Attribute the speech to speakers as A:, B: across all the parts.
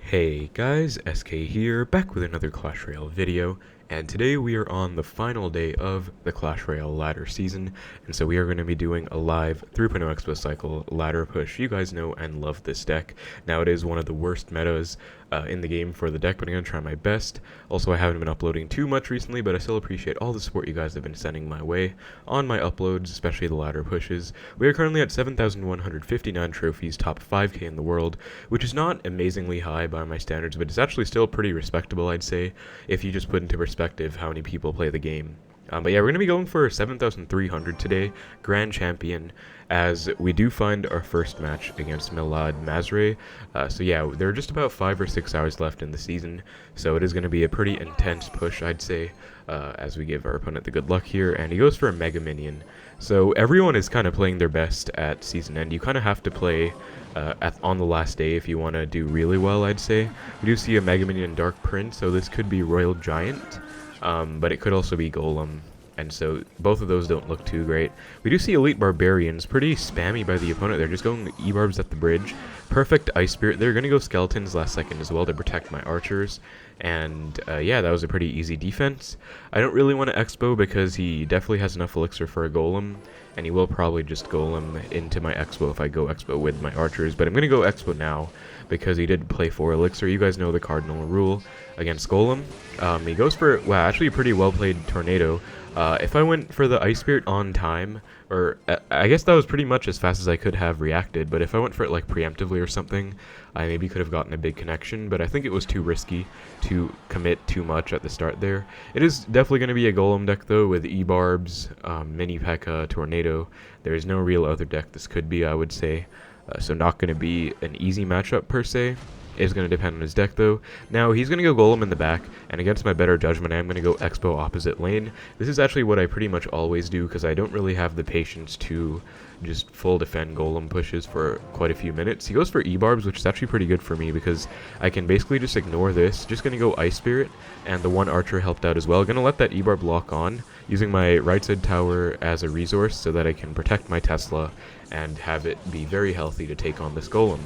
A: Hey guys, SK here, back with another Clash Royale video, and today we are on the final day of the Clash Royale ladder season, and so we are going to be doing a live 3.0 Xbow Cycle ladder push. You guys know and love this deck. Now it is one of the worst metas in the game for the deck, but I'm going to try my best. Also, I haven't been uploading too much recently, but I still appreciate all the support you guys have been sending my way on my uploads, especially the ladder pushes. We are currently at 7,159 trophies, top 5k in the world, which is not amazingly high by my standards, but it's actually still pretty respectable, I'd say, if you just put into perspective how many people play the game. But yeah, we're going to be going for 7,300 today, Grand Champion, as we do find our first match against Milad Mazre. So yeah, there are just about 5 or 6 hours left in the season, so it is going to be a pretty intense push, I'd say, as we give our opponent the good luck here, and he goes for a Mega Minion. So everyone is kind of playing their best at season end. You kind of have to play on the last day if you want to do really well, I'd say. We do see a Mega Minion Dark Prince, so this could be Royal Giant. But it could also be Golem, and so both of those don't look too great. We do see Elite Barbarians, pretty spammy by the opponent. They're just going E-Barbs at the bridge. Perfect Ice Spirit. They're going to go Skeletons last second as well to protect my archers. And yeah, that was a pretty easy defense. I don't really want to Xbow because he definitely has enough elixir for a Golem, and he will probably just Golem into my Xbow if I go Xbow with my archers. But I'm going to go Xbow now because he did play 4 elixir. You guys know the cardinal rule against Golem. He goes for, wow, actually a pretty well played Tornado. If I went for the Ice Spirit on time, or I guess that was pretty much as fast as I could have reacted, but if I went for it like preemptively or something, I maybe could have gotten a big connection, but I think it was too risky to commit too much at the start there. It is definitely going to be a Golem deck though, with E-Barbs, Mini P.E.K.K.A, Tornado. There is no real other deck this could be, I would say, so not going to be an easy matchup per se. Is going to depend on his deck though. Now he's going to go Golem in the back, and against my better judgment I am going to go Xbow opposite lane. This is actually what I pretty much always do because I don't really have the patience to just full defend Golem pushes for quite a few minutes. He goes for E-Barbs, which is actually pretty good for me because I can basically just ignore this. Just going to go Ice Spirit, and the one archer helped out as well. Going to let that E-Barb lock on, using my right side tower as a resource so that I can protect my Tesla and have it be very healthy to take on this Golem.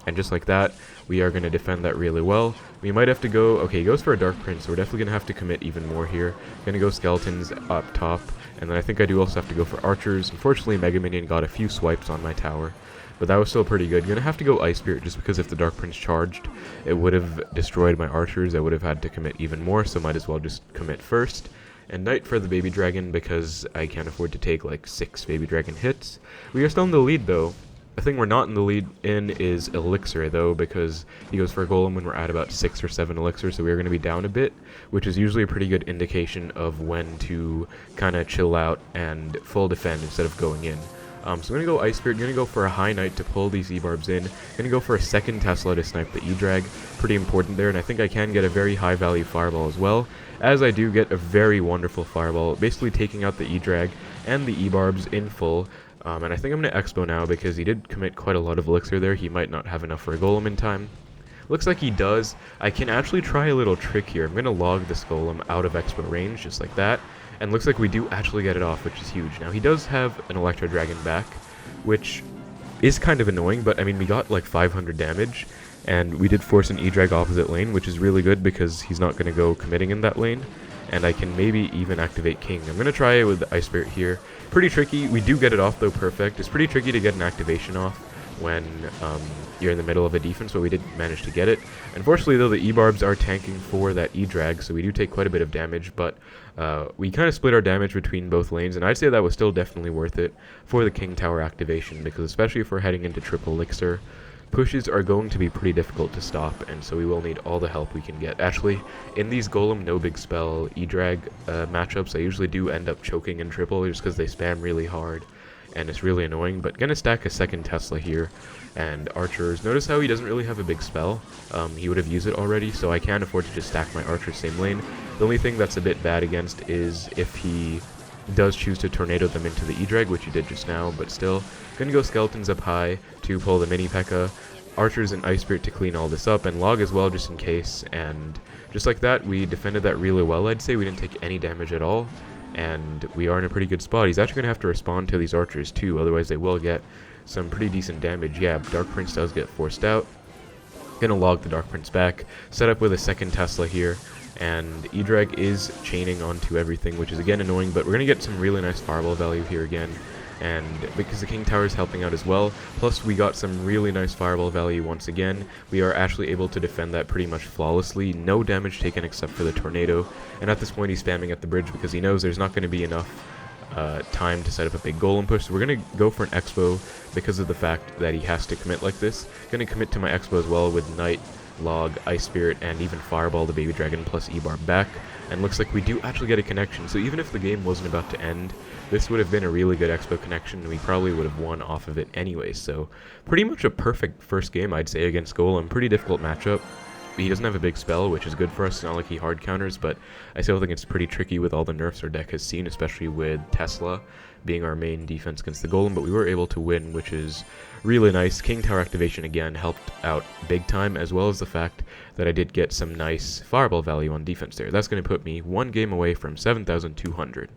A: And just like that, we are going to defend that really well. We might have to go, okay, he goes for a Dark Prince, so we're definitely going to have to commit even more here. Going to go Skeletons up top, and then I think I do also have to go for Archers. Unfortunately, Mega Minion got a few swipes on my tower, but that was still pretty good. Going to have to go Ice Spirit just because if the Dark Prince charged, it would have destroyed my Archers. I would have had to commit even more, so might as well just commit first. And Knight for the Baby Dragon because I can't afford to take like 6 Baby Dragon hits. We are still in the lead though. The thing we're not in the lead in is elixir though, because he goes for a Golem when we're at about 6 or 7 elixir, so we're going to be down a bit, which is usually a pretty good indication of when to kind of chill out and full defend instead of going in. So I'm going to go Ice Spirit, going to go for a High Knight to pull these E-Barbs in, going to go for a second Tesla to snipe the E-Drag, pretty important there, and I think I can get a very high value Fireball as well, as I do get a very wonderful Fireball, basically taking out the E-Drag and the E-Barbs in full. And I think I'm going to Xbow now because he did commit quite a lot of elixir there. He might not have enough for a Golem in time. Looks like he does. I can actually try a little trick here. I'm going to log this Golem out of Xbow range, just like that. And looks like we do actually get it off, which is huge. Now, he does have an Electro Dragon back, which is kind of annoying, but I mean, we got like 500 damage, and we did force an E-Drag opposite lane, which is really good because he's not going to go committing in that lane. And I can maybe even activate King. I'm going to try it with the Ice Spirit here. Pretty tricky. We do get it off though perfect. It's pretty tricky to get an activation off when you're in the middle of a defense, but we did manage to get it. Unfortunately though, the E-Barbs are tanking for that E-Drag, so we do take quite a bit of damage, but we kind of split our damage between both lanes, and I'd say that was still definitely worth it for the King Tower activation, because especially if we're heading into triple elixir, pushes are going to be pretty difficult to stop, and so we will need all the help we can get. Actually, in these Golem no big spell E-Drag matchups, I usually do end up choking in triple just because they spam really hard, and it's really annoying. But gonna stack a second Tesla here, and Archers. Notice how he doesn't really have a big spell. He would have used it already, so I can't afford to just stack my Archers same lane. The only thing that's a bit bad against is if he does choose to Tornado them into the E-Drag, which he did just now, but still. Gonna go Skeletons up high to pull the Mini P.E.K.K.A, Archers and Ice Spirit to clean all this up, and log as well just in case, and just like that, we defended that really well. I'd say we didn't take any damage at all, and we are in a pretty good spot. He's actually going to have to respond to these Archers too, otherwise they will get some pretty decent damage. Yeah, Dark Prince does get forced out. Gonna log the Dark Prince back, set up with a second Tesla here, and E-Drag is chaining onto everything, which is again annoying, but we're gonna get some really nice fireball value here again. And because the King Tower is helping out as well, plus we got some really nice fireball value once again, we are actually able to defend that pretty much flawlessly, no damage taken except for the tornado, and at this point he's spamming at the bridge because he knows there's not going to be enough time to set up a big golem push, so we're going to go for an Xbow because of the fact that he has to commit like this. Going to commit to my Xbow as well with Knight, Log, Ice Spirit, and even Fireball the Baby Dragon plus E-Bar back, and looks like we do actually get a connection, so even if the game wasn't about to end, this would have been a really good Xbow connection, and we probably would have won off of it anyway. So pretty much a perfect first game, I'd say, against Golem. Pretty difficult matchup. He doesn't have a big spell, which is good for us. It's not like he hard counters, but I still think it's pretty tricky with all the nerfs our deck has seen, especially with Tesla being our main defense against the Golem, but we were able to win, which is really nice. King Tower activation again helped out big time, as well as the fact that I did get some nice fireball value on defense there. That's going to put me one game away from 7,200.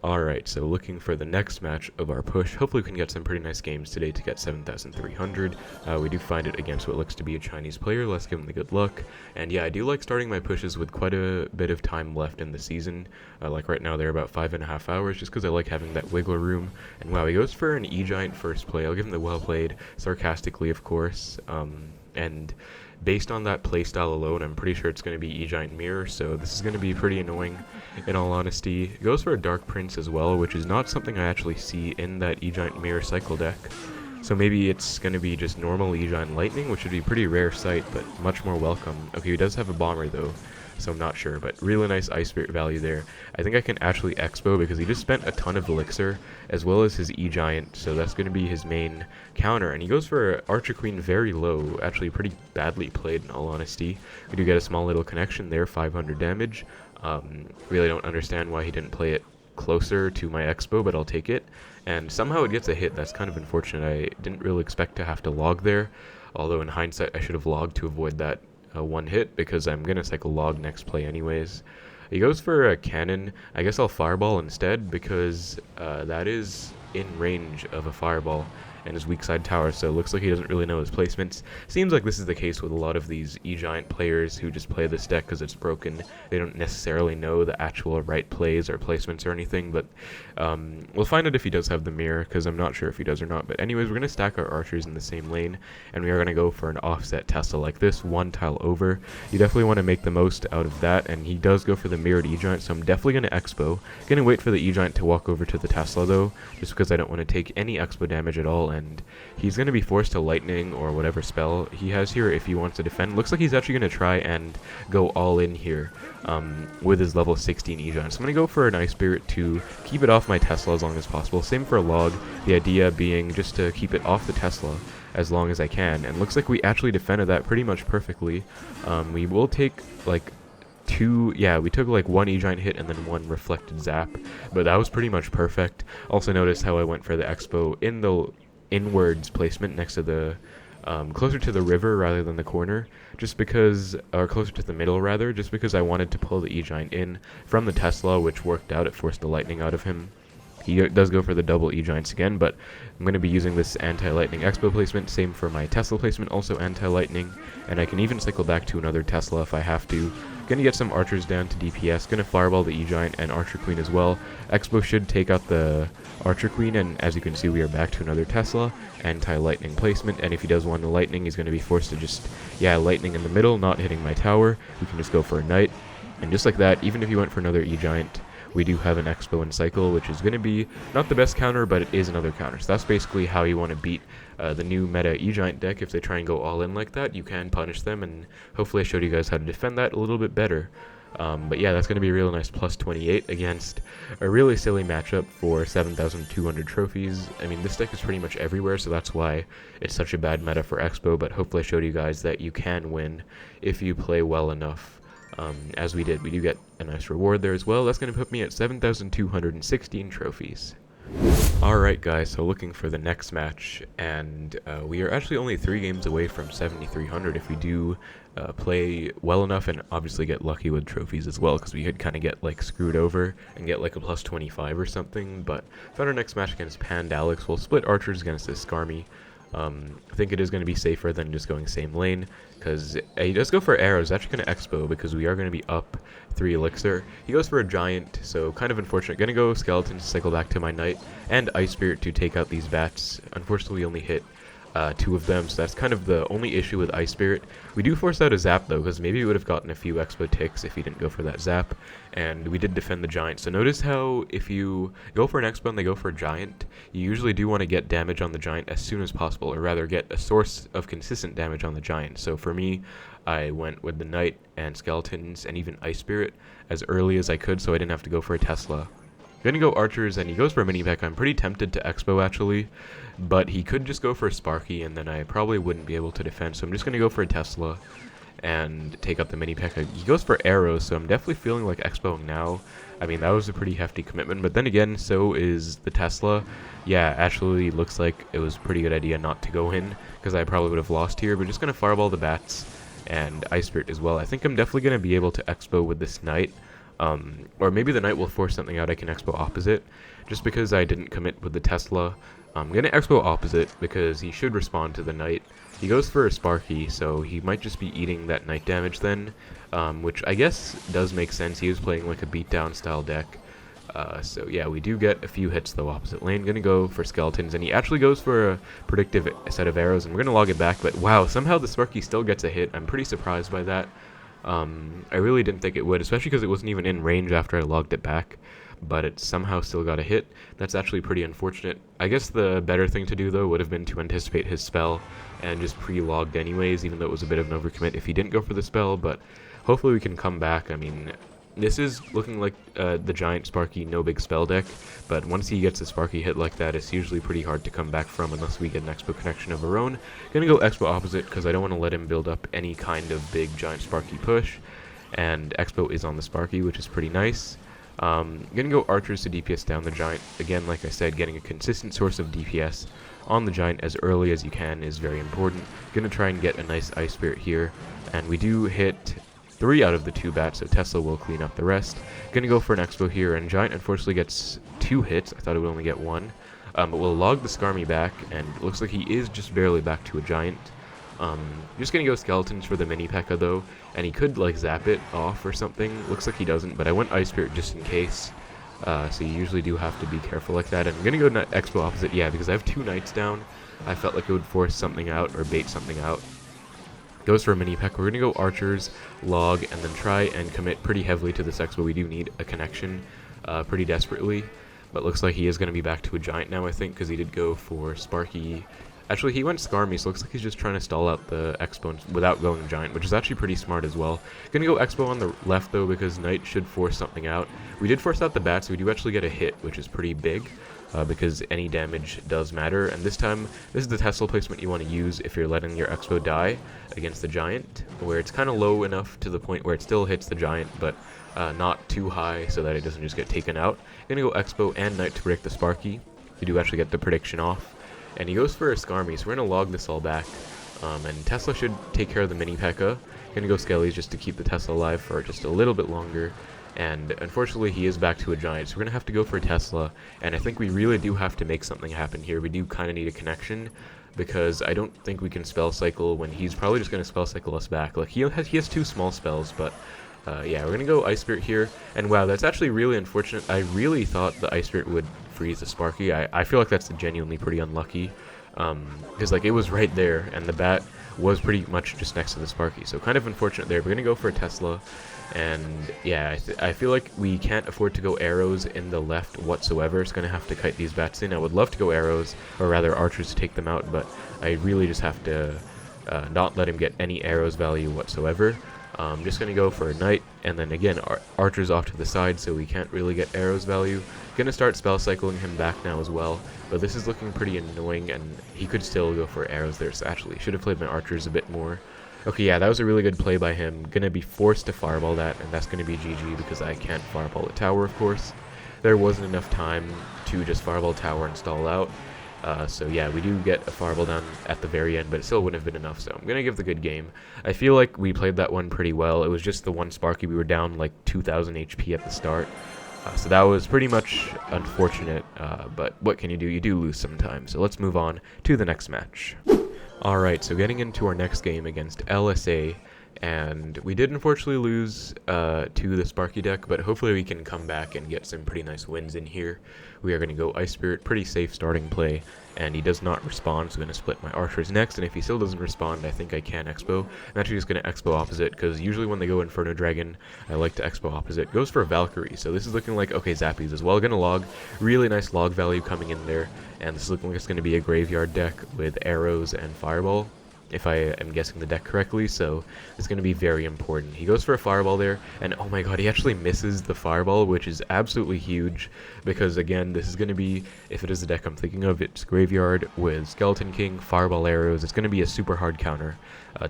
A: Alright, so looking for the next match of our push. Hopefully we can get some pretty nice games today to get 7,300. We do find it against what looks to be a Chinese player. Let's give him the good luck. And yeah, I do like starting my pushes with quite a bit of time left in the season. Like right now they're about 5.5 hours, just because I like having that wiggle room. And wow, he goes for an E-Giant first play. I'll give him the well played, sarcastically of course. And based on that playstyle alone, I'm pretty sure it's going to be E-Giant Mirror, so this is going to be pretty annoying, in all honesty. It goes for a Dark Prince as well, which is not something I actually see in that E-Giant Mirror cycle deck. So maybe it's going to be just normal E-Giant Lightning, which would be a pretty rare sight, but much more welcome. Okay, he does have a Bomber though, so I'm not sure, but really nice Ice Spirit value there. I think I can actually Xbow because he just spent a ton of Elixir, as well as his E-Giant, so that's going to be his main counter. And he goes for Archer Queen very low, actually pretty badly played in all honesty. We do get a small little connection there, 500 damage. Really don't understand why he didn't play it closer to my Xbow, but I'll take it. And somehow it gets a hit. That's kind of unfortunate. I didn't really expect to have to log there, although in hindsight I should have logged to avoid that one hit, because I'm going to cycle log next play anyways. He goes for a cannon. I guess I'll fireball instead, because that is in range of a fireball and his weak side tower, so it looks like he doesn't really know his placements. Seems like this is the case with a lot of these E-Giant players who just play this deck because it's broken. They don't necessarily know the actual right plays or placements or anything, but we'll find out if he does have the mirror, because I'm not sure if he does or not. But anyways, we're going to stack our archers in the same lane, and we are going to go for an offset Tesla like this, one tile over. You definitely want to make the most out of that, and he does go for the mirrored E-Giant, so I'm definitely going to Expo. Going to wait for the E-Giant to walk over to the Tesla though, just because I don't want to take any Expo damage at all, and he's going to be forced to lightning or whatever spell he has here if he wants to defend. Looks like he's actually going to try and go all in here with his level 16 E-Giant. So I'm going to go for an Ice Spirit to keep it off my Tesla as long as possible. Same for a log, the idea being just to keep it off the Tesla as long as I can. And looks like we actually defended that pretty much perfectly. We will take like we took like one E-Giant hit and then one reflected zap, but that was pretty much perfect. Also notice how I went for the Expo in the inwards placement next to the closer to the river rather than the corner, just because, or closer to the middle rather, just because I wanted to pull the E-Giant in from the Tesla, which worked out. It forced the lightning out of him. He does go for the double E-Giants again, but I'm going to be using this anti-lightning Expo placement. Same for my Tesla placement, also anti-lightning, and I can even cycle back to another Tesla if I have to. Going to get some archers down to DPS, going to fireball the E-Giant and Archer Queen as well. Expo should take out the Archer Queen, and as you can see we are back to another Tesla, anti-lightning placement, and if he does want the lightning he's going to be forced to just, lightning in the middle, not hitting my tower. We can just go for a Knight, and just like that, even if he went for another E-Giant, we do have an Expo and Cycle, which is going to be not the best counter, but it is another counter. So that's basically how you want to beat the new meta E-Giant deck. If they try and go all in like that, you can punish them, and hopefully I showed you guys how to defend that a little bit better. But yeah, that's going to be a real nice plus 28 against a really silly matchup for 7,200 trophies. I mean, this deck is pretty much everywhere, so that's why it's such a bad meta for Expo, but hopefully I showed you guys that you can win if you play well enough. As we did. We do get a nice reward there as well. That's going to put me at 7,216 trophies. Alright guys, so looking for the next match, and we are actually only 3 games away from 7,300 if we do play well enough and obviously get lucky with trophies as well, because we could kind of get like screwed over and get like a plus 25 or something. But found our next match against Pandalix. We'll split archers against this Skarmy. I think it is going to be safer than just going same lane, because he does go for arrows. Actually going to Xbow because we are going to be up 3 elixir. He goes for a giant, so kind of unfortunate. Going to go skeleton to cycle back to my knight, and ice spirit to take out these bats. Unfortunately, we only hit 2 of them, so that's kind of the only issue with Ice Spirit. We do force out a zap though, because maybe we would have gotten a few expo ticks if he didn't go for that zap, and we did defend the giant. So notice how if you go for an expo and they go for a giant, you usually do want to get damage on the giant as soon as possible, or rather get a source of consistent damage on the giant. So for me, I went with the knight and skeletons and even Ice Spirit as early as I could, so I didn't have to go for a Tesla. Gonna go archers, and he goes for a mini peck. I'm pretty tempted to expo actually, but he could just go for a Sparky, and then I probably wouldn't be able to defend. So I'm just gonna go for a Tesla and take up the mini peck. He goes for arrows, so I'm definitely feeling like expoing now. I mean, that was a pretty hefty commitment, but then again, so is the Tesla. Yeah, actually looks like it was a pretty good idea not to go in, because I probably would have lost here. But just gonna fireball the bats and Ice Spirit as well. I think I'm definitely gonna be able to expo with this knight. Or maybe the knight will force something out I can expo opposite, just because I didn't commit with the Tesla. I'm going to expo opposite because he should respond to the knight. He goes for a Sparky, so he might just be eating that knight damage then, which I guess does make sense. He was playing like a beatdown style deck. So yeah, we do get a few hits though opposite lane. Going to go for skeletons, and he actually goes for a predictive set of arrows, and we're going to log it back, but wow, somehow the Sparky still gets a hit. I'm pretty surprised by that. I really didn't think it would, especially because it wasn't even in range after I logged it back, but it somehow still got a hit. That's actually pretty unfortunate. I guess the better thing to do though would have been to anticipate his spell and just pre-logged anyways, even though it was a bit of an overcommit if he didn't go for the spell, but hopefully we can come back. I mean, this is looking like the giant Sparky no big spell deck, but once he gets a Sparky hit like that, it's usually pretty hard to come back from unless we get an Expo connection of our own. Gonna go Expo opposite because I don't want to let him build up any kind of big giant Sparky push, and Expo is on the Sparky, which is pretty nice. Gonna go archers to DPS down the giant. Again, like I said, getting a consistent source of DPS on the giant as early as you can is very important. Gonna try and get a nice Ice Spirit here, and we do hit 3 out of the 2 bats, so Tesla will clean up the rest. Gonna go for an Expo here, and giant unfortunately gets 2 hits. I thought it would only get 1, but we'll log the Skarmy back, and it looks like he is just barely back to a giant. Just gonna go skeletons for the mini P.E.K.K.A though, and he could like zap it off or something. Looks like he doesn't, but I went Ice Spirit just in case. So you usually do have to be careful like that. And I'm gonna go Expo opposite, yeah, because I have 2 knights down. I felt like it would force something out or bait something out. Goes for a mini P.E.K.K.A. We're gonna go archers, log, and then try and commit pretty heavily to this Expo. We do need a connection pretty desperately, but looks like he is gonna be back to a giant now, I think, because he did go for Sparky. Actually, he went Skarmy, so looks like he's just trying to stall out the Expo without going giant, which is actually pretty smart as well. Gonna go Expo on the left though, because knight should force something out. We did force out the bat, so we do actually get a hit, which is pretty big. Because any damage does matter, and this time, this is the Tesla placement you want to use if you're letting your Expo die against the giant, where it's kind of low enough to the point where it still hits the giant, but not too high so that it doesn't just get taken out. Gonna go Expo and Knight to predict the Sparky. You do actually get the prediction off, and he goes for a Skarmy, so we're gonna log this all back, and Tesla should take care of the mini P.E.K.K.A. Gonna go Skellies just to keep the Tesla alive for just a little bit longer. And unfortunately he is back to a giant, so we're gonna have to go for a Tesla, and I think we really do have to make something happen here. We do kind of need a connection, because I don't think we can spell cycle when he's probably just gonna spell cycle us back. Like he has 2 small spells, but yeah, we're gonna go Ice Spirit here, and wow, that's actually really unfortunate. I really thought the Ice Spirit would freeze the Sparky. I feel like that's genuinely pretty unlucky, because like it was right there, and the bat was pretty much just next to the Sparky, so kind of unfortunate there. We're gonna go for a Tesla. And yeah, I feel like we can't afford to go arrows in the left whatsoever. It's going to have to kite these bats in. I would love to go arrows, or rather archers to take them out, but I really just have to not let him get any arrows value whatsoever. I'm just going to go for a knight, and then again, archers off to the side, so we can't really get arrows value. Going to start spell cycling him back now as well, but this is looking pretty annoying, and he could still go for arrows there, so actually should have played my archers a bit more. Okay, yeah, that was a really good play by him. Gonna be forced to fireball that, and that's gonna be GG because I can't fireball the tower, of course. There wasn't enough time to just fireball tower and stall out. So yeah, we do get a fireball down at the very end, but it still wouldn't have been enough, so I'm gonna give the good game. I feel like we played that one pretty well. It was just the one Sparky. We were down like 2,000 HP at the start. So that was pretty much unfortunate, but what can you do? You do lose sometimes. So let's move on to the next match. Alright, so getting into our next game against LSA, and we did unfortunately lose to the Sparky deck, but hopefully we can come back and get some pretty nice wins in here. We are going to go Ice Spirit, pretty safe starting play, and he does not respond, so I'm going to split my archers next, and if he still doesn't respond, I think I can Xbow. I'm actually just going to Xbow opposite, because usually when they go Inferno Dragon, I like to Xbow opposite. Goes for Valkyrie, so this is looking like, okay, Zappies as well, going to log. Really nice log value coming in there, and this is looking like it's going to be a graveyard deck with arrows and fireball, if I am guessing the deck correctly, so it's going to be very important. He goes for a fireball there, and oh my god, he actually misses the fireball, which is absolutely huge, because again, this is going to be, if it is the deck I'm thinking of, it's graveyard with Skeleton King, fireball arrows. It's going to be a super hard counter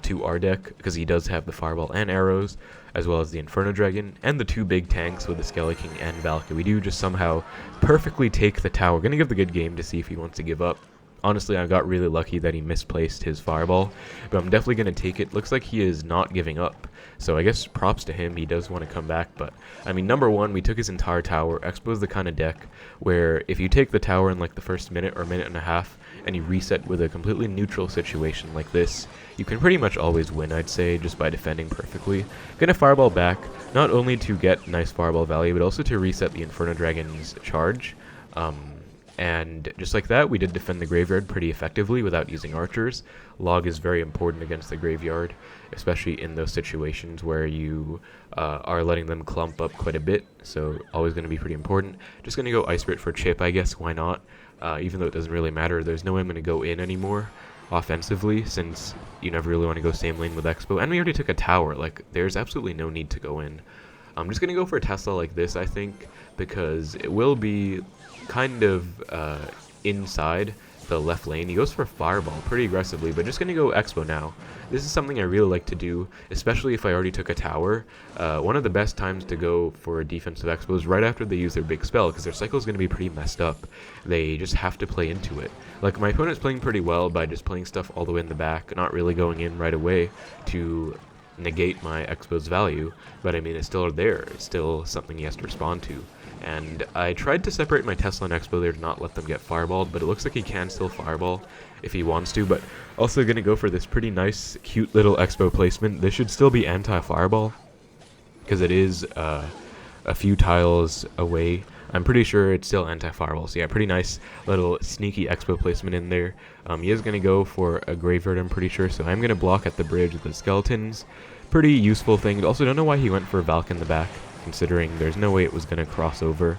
A: to our deck, because he does have the fireball and arrows, as well as the Inferno Dragon, and the two big tanks with the Skeleton King and Valkyrie. We do just somehow perfectly take the tower. Going to give the good game to see if he wants to give up. Honestly, I got really lucky that he misplaced his fireball, but I'm definitely going to take it. Looks like he is not giving up, so I guess props to him. He does want to come back, but I mean, number one, we took his entire tower. Expo is the kind of deck where if you take the tower in like the first minute or minute and a half and you reset with a completely neutral situation like this, you can pretty much always win, I'd say, just by defending perfectly. Gonna fireball back, not only to get nice fireball value, but also to reset the Inferno Dragon's charge. And just like that, we did defend the graveyard pretty effectively without using archers. Log is very important against the graveyard, especially in those situations where you are letting them clump up quite a bit, so always going to be pretty important. Just going to go Ice Spirit for chip, I guess, why not? Even though it doesn't really matter, there's no way I'm going to go in anymore offensively, since you never really want to go same lane with Expo. And we already took a tower, like, there's absolutely no need to go in. I'm just going to go for a Tesla like this, I think, because it will be kind of inside the left lane. He goes for Fireball pretty aggressively, but just going to go Expo now. This is something I really like to do, especially if I already took a tower. One of the best times to go for a defensive Expo is right after they use their big spell, because their cycle is going to be pretty messed up. They just have to play into it. Like, my opponent's playing pretty well by just playing stuff all the way in the back, not really going in right away to negate my Expo's value, but I mean, it's still there. It's still something he has to respond to. And I tried to separate my Tesla and Expo there to not let them get fireballed, but it looks like he can still fireball if he wants to. But also going to go for this pretty nice, cute little Expo placement. This should still be anti-fireball, because it is a few tiles away. I'm pretty sure it's still anti-fireball, so yeah, pretty nice little sneaky Expo placement in there. He is going to go for a graveyard, I'm pretty sure, so I'm going to block at the bridge with the skeletons. Pretty useful thing. Also, don't know why he went for Valk in the back, considering there's no way it was going to cross over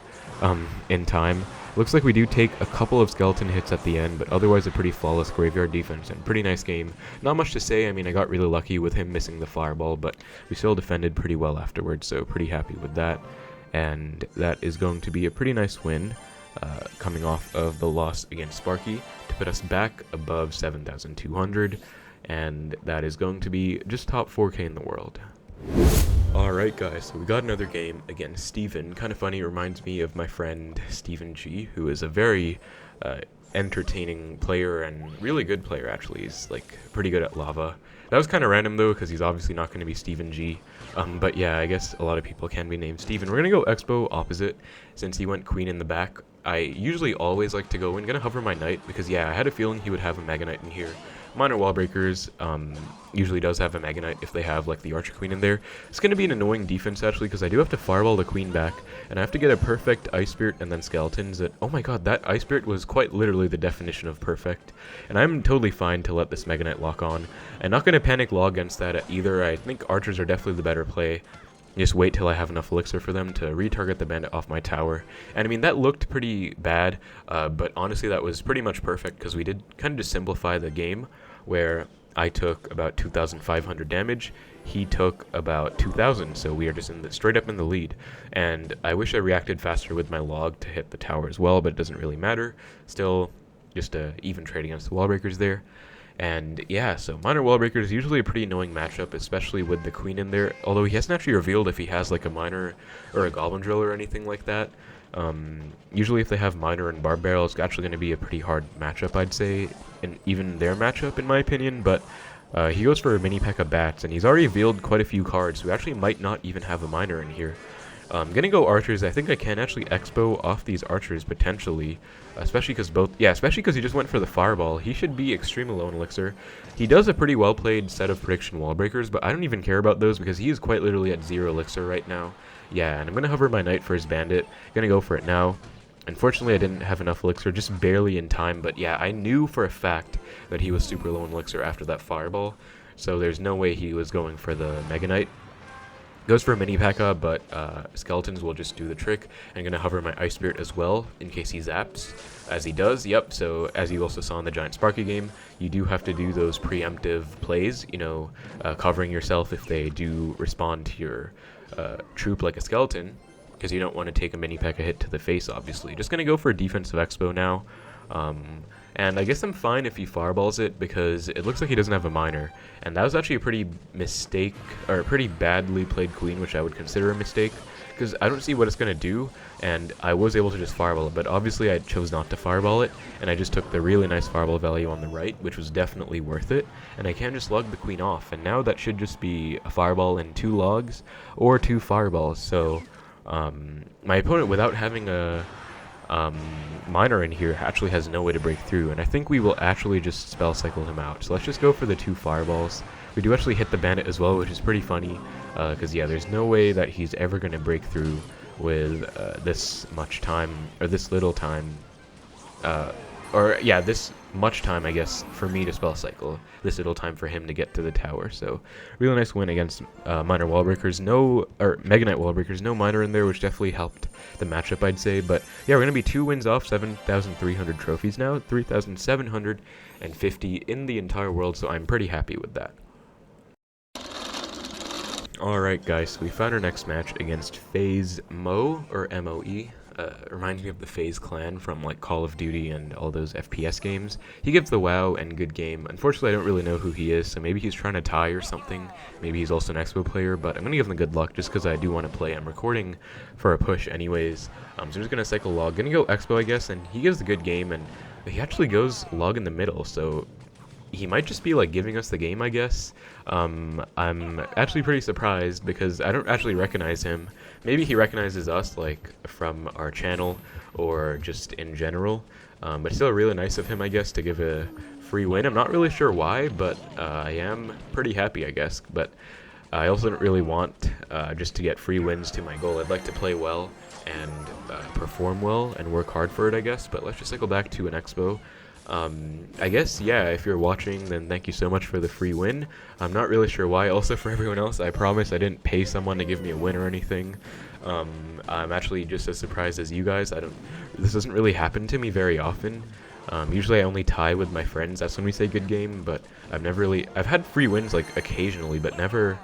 A: in time. Looks like we do take a couple of skeleton hits at the end, but otherwise a pretty flawless graveyard defense and pretty nice game. Not much to say. I mean, I got really lucky with him missing the fireball, but we still defended pretty well afterwards, so pretty happy with that. And that is going to be a pretty nice win, coming off of the loss against Sparky, to put us back above 7,200, and that is going to be just top 4K in the world. Alright guys, so we got another game against Steven. Kind of funny, it reminds me of my friend Steven G, who is a very entertaining player and really good player actually. He's like pretty good at lava. That was kind of random though, because he's obviously not going to be Steven G. But yeah, I guess a lot of people can be named Steven. We're going to go Expo opposite, since he went Queen in the back. I usually always like to go in. Going to hover my Knight, because yeah, I had a feeling he would have a Mega Knight in here. Minor Wallbreakers usually does have a Mega Knight if they have like the Archer Queen in there. It's going to be an annoying defense actually, because I do have to fireball the Queen back, and I have to get a perfect Ice Spirit and then Skeletons. That, oh my god, that Ice Spirit was quite literally the definition of perfect, and I'm totally fine to let this Mega Knight lock on. I'm not going to panic law against that either. I think Archers are definitely the better play. Just wait till I have enough elixir for them to retarget the Bandit off my tower. And I mean, that looked pretty bad, but honestly that was pretty much perfect, because we did kind of just simplify the game, where I took about 2,500 damage, he took about 2,000, so we are just straight up in the lead. And I wish I reacted faster with my log to hit the tower as well, but it doesn't really matter. Still just a even trade against the Wallbreakers there. And yeah, so Minor Wallbreaker is usually a pretty annoying matchup, especially with the Queen in there, although he hasn't actually revealed if he has like a Minor or a Goblin Drill or anything like that. Usually if they have Minor and Barb Barrel, it's actually going to be a pretty hard matchup, I'd say, and even their matchup in my opinion, but he goes for a Mini P.E.K.K.A. Bats, and he's already revealed quite a few cards, so we actually might not even have a Minor in here. Gonna go archers. I think I can actually Xbow off these archers potentially, especially because he just went for the fireball. He should be extremely low in elixir. He does a pretty well played set of prediction wallbreakers, but I don't even care about those because he is quite literally at 0 elixir right now. Yeah, and I'm gonna hover my knight for his bandit. Gonna go for it now. Unfortunately, I didn't have enough elixir, just barely in time, but yeah, I knew for a fact that he was super low in elixir after that fireball, so there's no way he was going for the Mega Knight. Goes for a mini P.E.K.K.A, but skeletons will just do the trick. I'm going to hover my Ice Spirit as well, in case he zaps, as he does. Yep, so as you also saw in the Giant Sparky game, you do have to do those preemptive plays, you know, covering yourself if they do respond to your troop like a skeleton, because you don't want to take a mini P.E.K.K.A hit to the face, obviously. Just going to go for a defensive Xbow now. And I guess I'm fine if he fireballs it because it looks like he doesn't have a miner. And that was actually a pretty pretty badly played queen, which I would consider a mistake. Because I don't see what it's going to do, and I was able to just fireball it. But obviously I chose not to fireball it, and I just took the really nice fireball value on the right, which was definitely worth it. And I can just log the queen off, and now that should just be a fireball and 2 logs, or 2 fireballs. So my opponent, without having a miner in here, actually has no way to break through, and I think we will actually just spell cycle him out. So let's just go for the 2 fireballs. We do actually hit the bandit as well, which is pretty funny, because yeah, there's no way that he's ever going to break through with this much time, or this little time, this much time, I guess, for me to spell cycle. This little time for him to get to the tower. So really nice win against minor wallbreakers. Mega Knight wallbreakers. No miner in there, which definitely helped the matchup, I'd say. But yeah, we're gonna be 2 wins off 7,300 trophies now, 3,750 in the entire world. So I'm pretty happy with that. Alright guys, so we found our next match against FaZe Mo, or M-O-E. Reminds me of the FaZe clan from like Call of Duty and all those FPS games. He gives the WoW and good game. Unfortunately, I don't really know who he is, so maybe he's trying to tie or something. Maybe he's also an Xbow player, but I'm going to give him good luck just because I do want to play. I'm recording for a push anyways, so I'm just going to cycle log. Going to go Xbow, I guess, and he gives the good game, and he actually goes log in the middle, so he might just be like giving us the game, I guess. I'm actually pretty surprised because I don't actually recognize him. Maybe he recognizes us like from our channel or just in general, but still really nice of him, I guess, to give a free win. I'm not really sure why, but I am pretty happy, I guess. But I also don't really want just to get free wins to my goal. I'd like to play well and perform well and work hard for it, I guess. But let's just cycle back to an Xbow. I guess, yeah, if you're watching, then thank you so much for the free win. I'm not really sure why. Also, for everyone else, I promise I didn't pay someone to give me a win or anything. I'm actually just as surprised as you guys. This doesn't really happen to me very often. Usually I only tie with my friends. That's when we say good game, but I've had free wins like occasionally, but never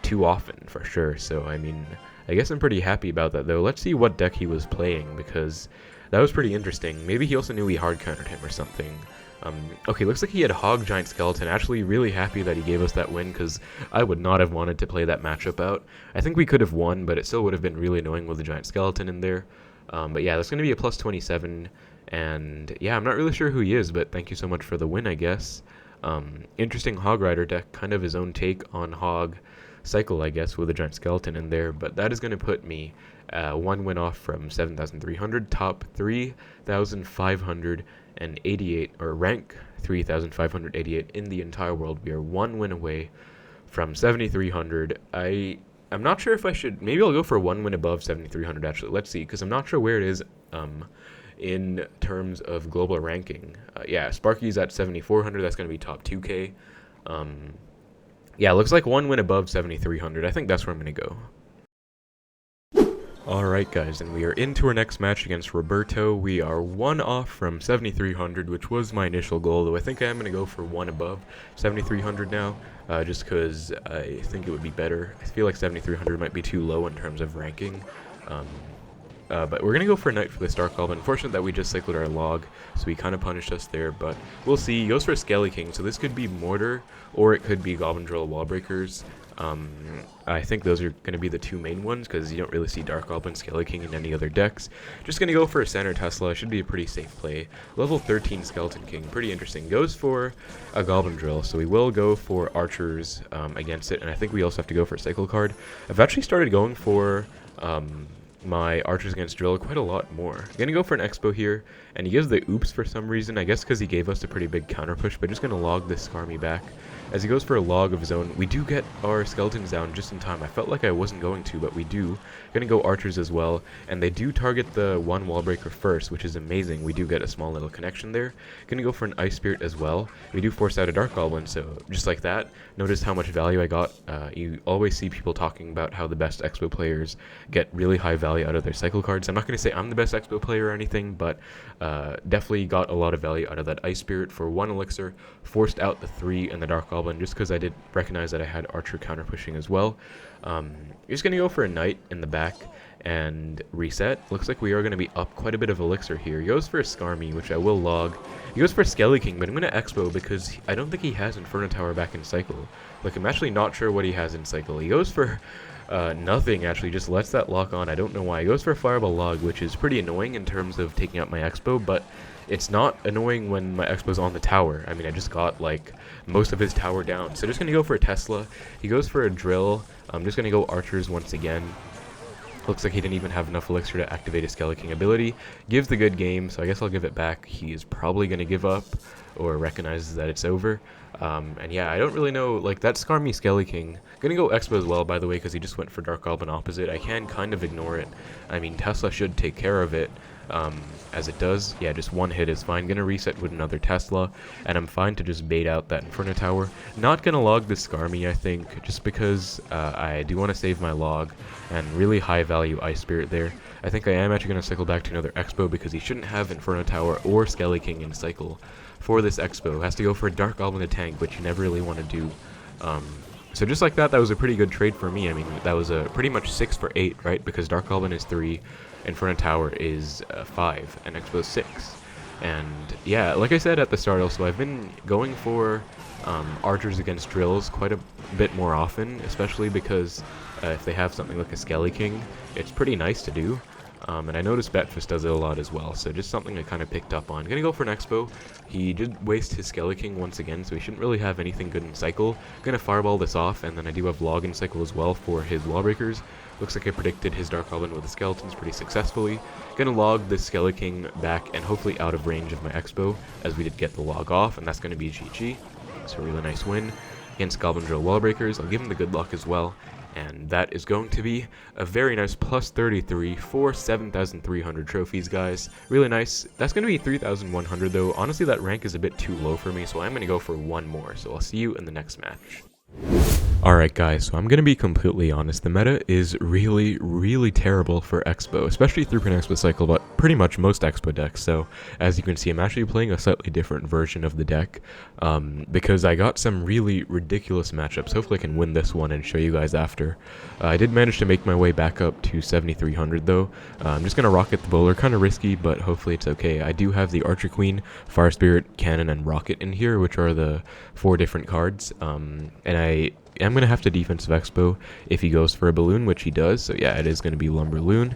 A: too often for sure. So, I mean, I guess I'm pretty happy about that though. Let's see what deck he was playing because that was pretty interesting. Maybe he also knew we hard countered him or something. Okay, looks like he had Hog Giant Skeleton. Actually, really happy that he gave us that win because I would not have wanted to play that matchup out. I think we could have won, but it still would have been really annoying with the Giant Skeleton in there. But yeah, that's going to be a plus 27. And yeah, I'm not really sure who he is, but thank you so much for the win, I guess. Interesting Hog Rider deck, kind of his own take on Hog Cycle, I guess, with a Giant Skeleton in there. But that is going to put me 1 win off from 7,300, top 3,588, or rank 3,588 in the entire world. We are 1 win away from 7,300. I'm not sure if I should, maybe I'll go for 1 win above 7,300 actually. Let's see, because I'm not sure where it is in terms of global ranking. Yeah, Sparky's at 7,400, that's going to be top 2K. Yeah, looks like 1 win above 7,300. I think that's where I'm going to go. Alright guys, and we are into our next match against Roberto. We are 1 off from 7,300, which was my initial goal, though I think I am going to go for 1 above 7,300 now, just because I think it would be better. I feel like 7,300 might be too low in terms of ranking. But we're going to go for a knight for the Star Goblin. Unfortunate that we just cycled our log, so he kind of punished us there, but we'll see. He goes for a Skelly King, so this could be Mortar, or it could be Goblin Drill Wallbreakers. I think those are going to be the two main ones because you don't really see Dark Goblin, Skelly King in any other decks. Just going to go for a Center Tesla. Should be a pretty safe play. Level 13 Skeleton King, pretty interesting. Goes for a Goblin Drill, so we will go for Archers against it, and I think we also have to go for a Cycle card. I've actually started going for my Archers against Drill quite a lot more. I'm going to go for an Xbow here, and he gives the Oops for some reason, I guess because he gave us a pretty big counter push, but just going to log this Skarmy back. As he goes for a log of his own, we do get our skeletons down just in time. I felt like I wasn't going to, but we do. Gonna go Archers as well, and they do target the one Wallbreaker first, which is amazing. We do get a small little connection there. Gonna go for an Ice Spirit as well. We do force out a Dark Goblin, so just like that, notice how much value I got. You always see people talking about how the best Xbow players get really high value out of their cycle cards. I'm not gonna say I'm the best Xbow player or anything, but definitely got a lot of value out of that Ice Spirit for 1 elixir, forced out the 3 and the Dark Goblin, just because I did recognize that I had Archer counter pushing as well. Just going to go for a Knight in the back and reset. Looks like we are going to be up quite a bit of elixir here. He goes for a Skarmy, which I will log. He goes for a Skelly King, but I'm going to Expo because I don't think he has Inferno Tower back in Cycle. Like, I'm actually not sure what he has in Cycle. He goes for nothing, actually, just lets that lock on. I don't know why. He goes for a Fireball Log, which is pretty annoying in terms of taking out my Expo, but it's not annoying when my Expo's on the tower. I mean, I just got, like, most of his tower down. So just going to go for a Tesla. He goes for a Drill. I'm just going to go Archers once again. Looks like he didn't even have enough elixir to activate his Skelly King ability. Gives the good game, so I guess I'll give it back. He is probably going to give up or recognizes that it's over. And yeah, I don't really know, like, that Skarmy Skelly King. Gonna go Expo as well, by the way, because he just went for Dark Goblin opposite. I can kind of ignore it. I mean, Tesla should take care of it. As it does, yeah, just one hit is fine. Gonna reset with another Tesla, and I'm fine to just bait out that Inferno Tower. Not gonna log this Skarmy, I think, just because I do want to save my log, and really high value Ice Spirit there. I think I am actually gonna cycle back to another Expo because he shouldn't have Inferno Tower or Skelly King in cycle for this Expo. Has to go for a Dark Goblin to tank, which you never really want to do. So just like that, that was a pretty good trade for me. I mean, that was a pretty much 6 for 8, right? Because Dark Goblin is 3, Inferno Tower is 5, and Expo 6. And yeah, like I said at the start also, I've been going for Archers against Drills quite a bit more often, especially because if they have something like a Skelly King, it's pretty nice to do. And I noticed Betfist does it a lot as well, so just something I kind of picked up on. Gonna go for an Expo. He did waste his Skelly King once again, so he shouldn't really have anything good in cycle. Gonna Fireball this off, and then I do have Log in cycle as well for his Wallbreakers. Looks like I predicted his Dark Goblin with the Skeletons pretty successfully. Gonna log this Skelly King back and hopefully out of range of my Expo, as we did get the log off, and that's gonna be GG. So a really nice win against Goblin Drill Wallbreakers. I'll give him the good luck as well. And that is going to be a very nice plus 33 for 7,300 trophies, guys. Really nice. That's going to be 3,100, though. Honestly, that rank is a bit too low for me, so I'm going to go for one more. So I'll see you in the next match. Alright guys, so I'm going to be completely honest, the meta is really, really terrible for Expo, especially 3.0 Xbow Cycle, but pretty much most Expo decks. So as you can see, I'm actually playing a slightly different version of the deck, because I got some really ridiculous matchups. Hopefully I can win this one and show you guys after. I did manage to make my way back up to 7,300 though. I'm just going to rocket the bowler, kind of risky, but hopefully it's okay. I do have the Archer Queen, Fire Spirit, Cannon, and Rocket in here, which are the 4 different cards, and I'm going to have to defensive Expo if he goes for a balloon, which he does. So yeah, it is going to be LumberLoon.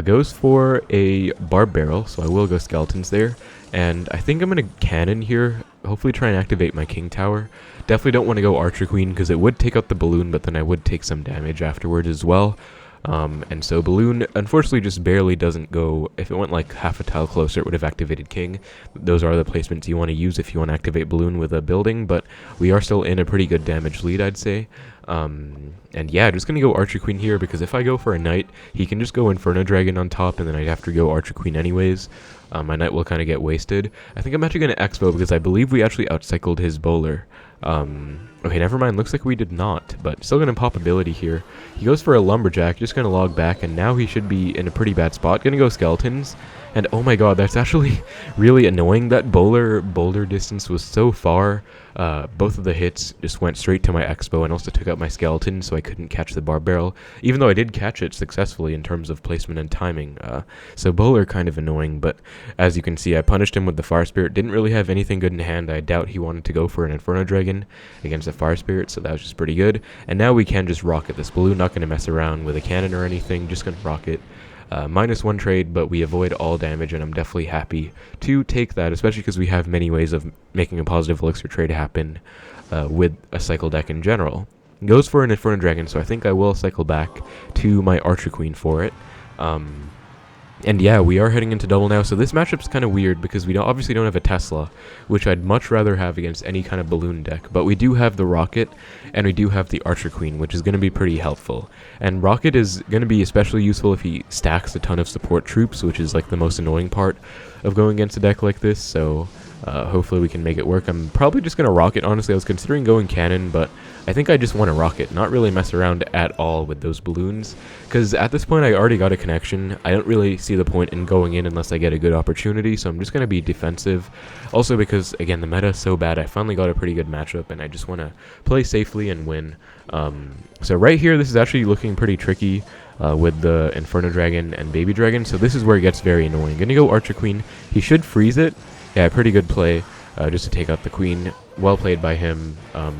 A: Goes for a Barb Barrel, so I will go Skeletons there. And I think I'm going to Cannon here, hopefully try and activate my King Tower. Definitely don't want to go Archer Queen because it would take out the balloon, but then I would take some damage afterwards as well. And so Balloon, unfortunately, just barely doesn't go. If it went like half a tile closer, it would have activated King. Those are the placements you want to use if you want to activate Balloon with a building, but we are still in a pretty good damage lead, I'd say. And yeah, just gonna go Archer Queen here, because if I go for a Knight, he can just go Inferno Dragon on top, and then I'd have to go Archer Queen anyways. My Knight will kind of get wasted. I think I'm actually gonna Expo, because I believe we actually outcycled his bowler. Okay, never mind, looks like we did not, but still gonna pop ability here. He goes for a Lumberjack, just gonna log back, and now he should be in a pretty bad spot. Gonna go Skeletons, and oh my god, that's actually really annoying. That boulder distance was so far. Both of the hits just went straight to my Xbow and also took out my skeleton, so I couldn't catch the barb barrel, even though I did catch it successfully in terms of placement and timing. So bowler kind of annoying, but as you can see, I punished him with the fire spirit. Didn't really have anything good in hand. I doubt he wanted to go for an Inferno dragon against the fire spirit, so that was just pretty good. And now we can just rocket this balloon, not going to mess around with a cannon or anything, just going to rocket. -1 trade, but we avoid all damage, and I'm definitely happy to take that, especially because we have many ways of making a positive elixir trade happen with a cycle deck in general. Goes for an Inferno Dragon, so I think I will cycle back to my Archer Queen for it. And yeah, we are heading into double now, so this matchup's kind of weird because we obviously don't have a Tesla, which I'd much rather have against any kind of balloon deck, but we do have the Rocket, and we do have the Archer Queen, which is going to be pretty helpful. And Rocket is going to be especially useful if he stacks a ton of support troops, which is like the most annoying part of going against a deck like this, so hopefully we can make it work. I'm probably just going to Rocket, honestly. I was considering going Cannon, but I think I just want to Rocket, not really mess around at all with those balloons, because at this point I already got a connection. I don't really see the point in going in unless I get a good opportunity, so I'm just going to be defensive. Also because, again, the meta is so bad, I finally got a pretty good matchup, and I just want to play safely and win. So right here, this is actually looking pretty tricky with the Inferno Dragon and Baby Dragon, so this is where it gets very annoying. Gonna go Archer Queen. He should freeze it. Yeah, pretty good play just to take out the Queen. Well played by him,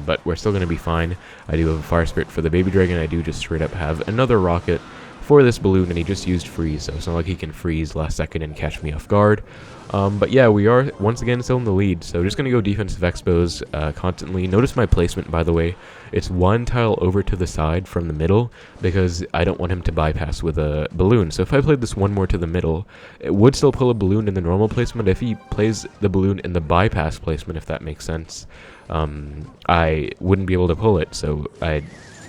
A: but we're still going to be fine. I do have a Fire Spirit for the Baby Dragon. I do just straight up have another Rocket for this balloon, and he just used Freeze, so it's not like he can freeze last second and catch me off guard. But yeah, we are once again still in the lead, so just going to go defensive Xbows constantly. Notice my placement, by the way. It's one tile over to the side from the middle because I don't want him to bypass with a balloon. So if I played this one more to the middle, it would still pull a balloon in the normal placement. If he plays the balloon in the bypass placement, if that makes sense, I wouldn't be able to pull it, so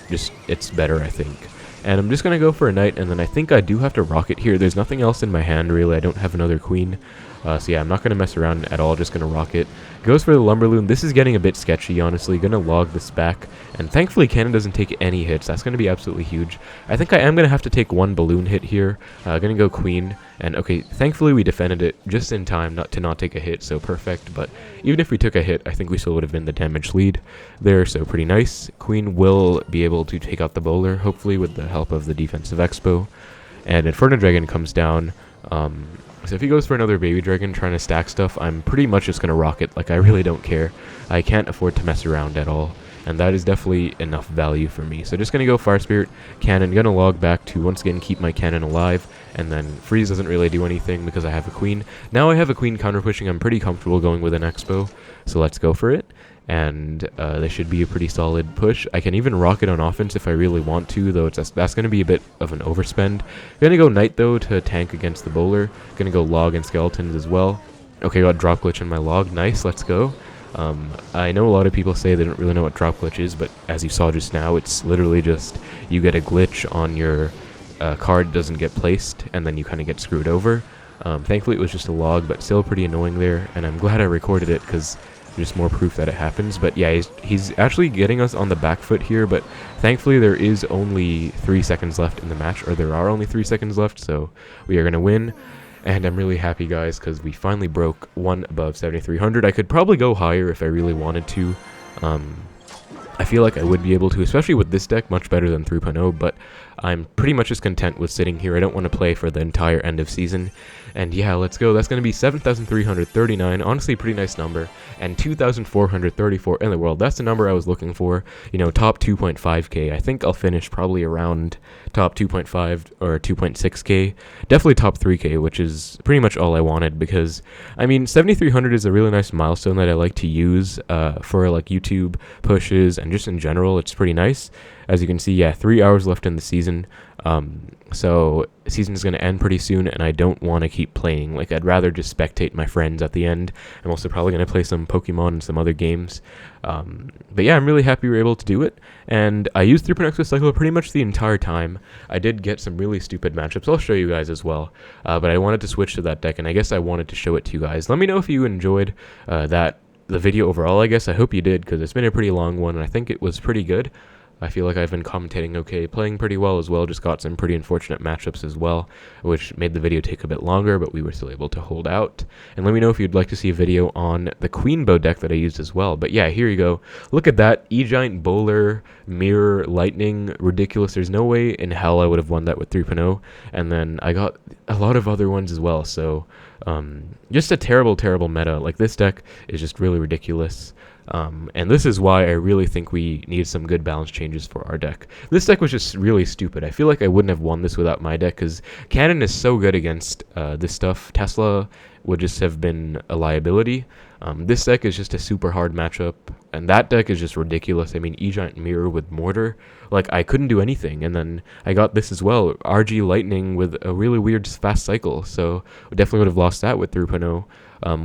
A: it's better, I think. And I'm just going to go for a Knight, and then I think I do have to Rocket here. There's nothing else in my hand, really. I don't have another Queen. So yeah, I'm not going to mess around at all, just going to Rocket. Goes for the LumberLoon. This is getting a bit sketchy, honestly. Going to log this back. And thankfully, Cannon doesn't take any hits. That's going to be absolutely huge. I think I am going to have to take one balloon hit here. Going to go Queen. And okay, thankfully we defended it just in time not to take a hit, so perfect. But even if we took a hit, I think we still would have been the damage lead there, so pretty nice. Queen will be able to take out the bowler, hopefully with the help of the defensive Expo. And Inferno Dragon comes down. So if he goes for another Baby Dragon trying to stack stuff, I'm pretty much just going to Rocket. Like, I really don't care. I can't afford to mess around at all. And that is definitely enough value for me. So just going to go Fire Spirit, Cannon, going to log back to once again keep my Cannon alive. And then Freeze doesn't really do anything because I have a Queen. Now I have a Queen counter pushing. I'm pretty comfortable going with an Expo. So let's go for it. And this should be a pretty solid push. I can even Rocket on offense if I really want to, though that's going to be a bit of an overspend. Going to go Knight, though, to tank against the bowler. Going to go Log and Skeletons as well. Okay, got Drop Glitch in my Log. Nice, let's go. I know a lot of people say they don't really know what Drop Glitch is, but as you saw just now, it's literally just you get a glitch on your card, doesn't get placed, and then you kind of get screwed over. Thankfully, it was just a log, but still pretty annoying there, and I'm glad I recorded it because just more proof that it happens. But yeah, he's actually getting us on the back foot here, but thankfully there is only 3 seconds left in the match, or there are only 3 seconds left, so we are going to win. And I'm really happy, guys, because we finally broke one above 7,300. I could probably go higher if I really wanted to. I feel like I would be able to, especially with this deck, much better than 3.0, but I'm pretty much just content with sitting here. I don't want to play for the entire end of season. And yeah, let's go. That's going to be 7,339. Honestly, pretty nice number. And 2,434 in the world. That's the number I was looking for. You know, top 2.5k. I think I'll finish probably around top 2.5 or 2.6k. Definitely top 3k, which is pretty much all I wanted because, I mean, 7,300 is a really nice milestone that I like to use for like YouTube pushes and just in general. It's pretty nice. As you can see, yeah, 3 hours left in the season. So the season is going to end pretty soon, and I don't want to keep playing. Like, I'd rather just spectate my friends at the end. I'm also probably going to play some Pokemon and some other games. But yeah, I'm really happy we were able to do it. And I used 3.0 Xbow Cycle pretty much the entire time. I did get some really stupid matchups. I'll show you guys as well. But I wanted to switch to that deck, and I guess I wanted to show it to you guys. Let me know if you enjoyed the video overall, I guess. I hope you did, because it's been a pretty long one, and I think it was pretty good. I feel like I've been commentating okay, playing pretty well as well, just got some pretty unfortunate matchups as well, which made the video take a bit longer, but we were still able to hold out. And let me know if you'd like to see a video on the Queen Bow deck that I used as well. But yeah, here you go. Look at that, E-Giant, Bowler, Mirror, Lightning, ridiculous. There's no way in hell I would have won that with 3.0. And then I got a lot of other ones as well, so just a terrible, terrible meta. Like, this deck is just really ridiculous. And this is why I really think we need some good balance changes for our deck. This deck was just really stupid. I feel like I wouldn't have won this without my deck, because Cannon is so good against this stuff. Tesla would just have been a liability. This deck is just a super hard matchup, and that deck is just ridiculous. I mean, E-Giant Mirror with Mortar, like, I couldn't do anything, and then I got this as well, RG Lightning with a really weird fast cycle, so definitely would have lost that with 3.0.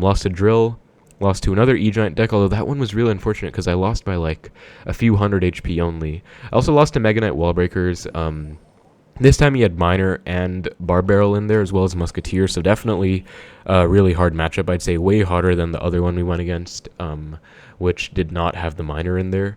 A: Lost a Drill, lost to another E-Giant deck, although that one was really unfortunate because I lost by like a few hundred HP only. I also lost to Mega Knight Wallbreakers. This time he had Miner and Barbarrel in there as well as Musketeer, so definitely a really hard matchup. I'd say way harder than the other one we went against, which did not have the Miner in there.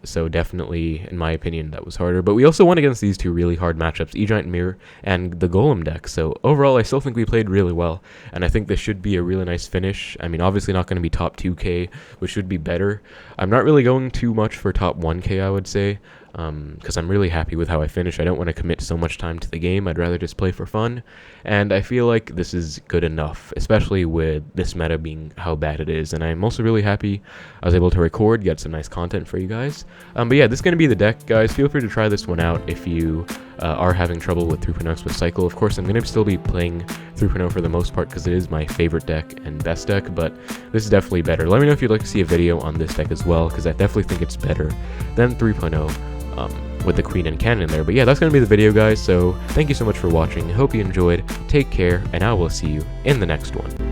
A: So definitely, in my opinion, that was harder. But we also won against these two really hard matchups, E-Giant Mirror and the Golem deck. So overall, I still think we played really well, and I think this should be a really nice finish. I mean, obviously not going to be top 2k, which should be better. I'm not really going too much for top 1k, I would say, because I'm really happy with how I finished. I don't want to commit so much time to the game. I'd rather just play for fun, and I feel like this is good enough, especially with this meta being how bad it is. And I'm also really happy I was able to record, get some nice content for you guys. But yeah, this is going to be the deck, guys. Feel free to try this one out if you are having trouble with 3.0 Xbow Cycle. Of course, I'm going to still be playing 3.0 for the most part because it is my favorite deck and best deck, but this is definitely better. Let me know if you'd like to see a video on this deck as well, because I definitely think it's better than 3.0. With the Queen and Cannon in there. But yeah, that's going to be the video, guys, so thank you so much for watching. I hope you enjoyed. Take care, and I will see you in the next one.